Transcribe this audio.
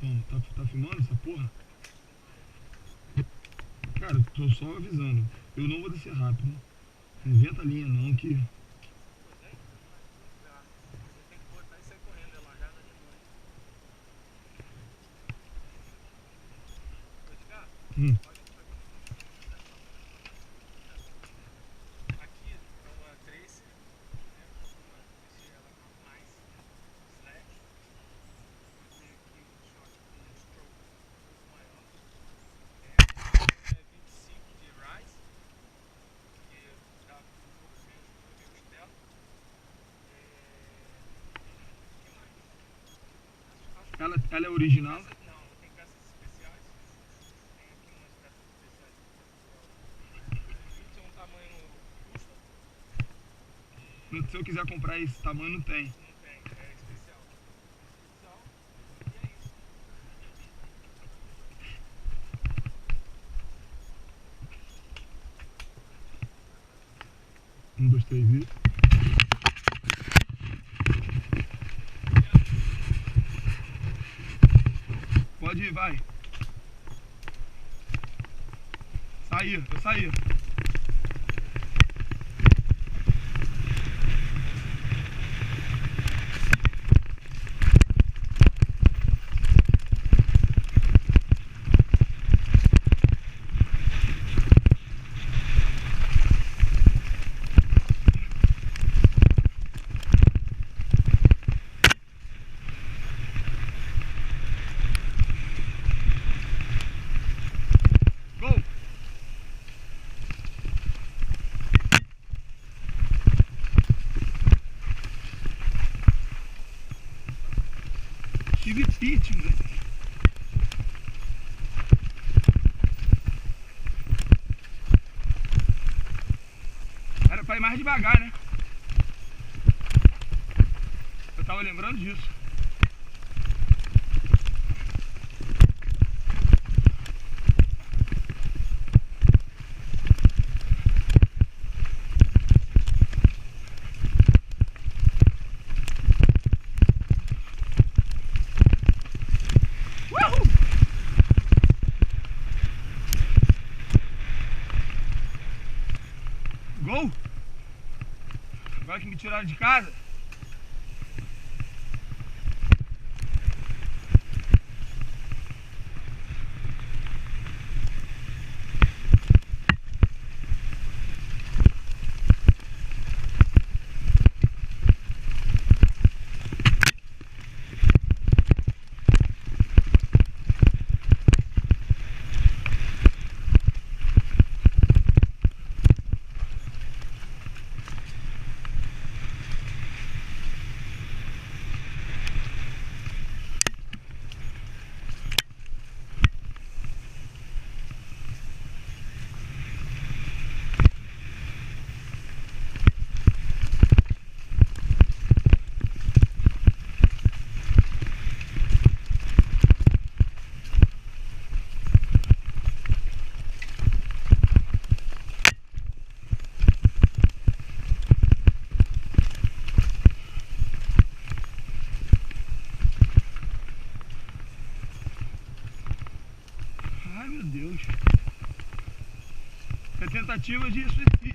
Como? Tá filmando essa porra? Cara, tô só avisando. Eu não vou descer rápido. Não inventa a linha não que... Hum. Ela é original? Se eu quiser comprar esse tamanho, não tem. Um, dois, três e... Pode ir, vai. Eu saí. Tive fit, moleque. Era pra ir mais devagar, né? Eu tava lembrando disso. Gol! Agora que me tiraram de casa. Ai, meu Deus. É tentativa de suicídio.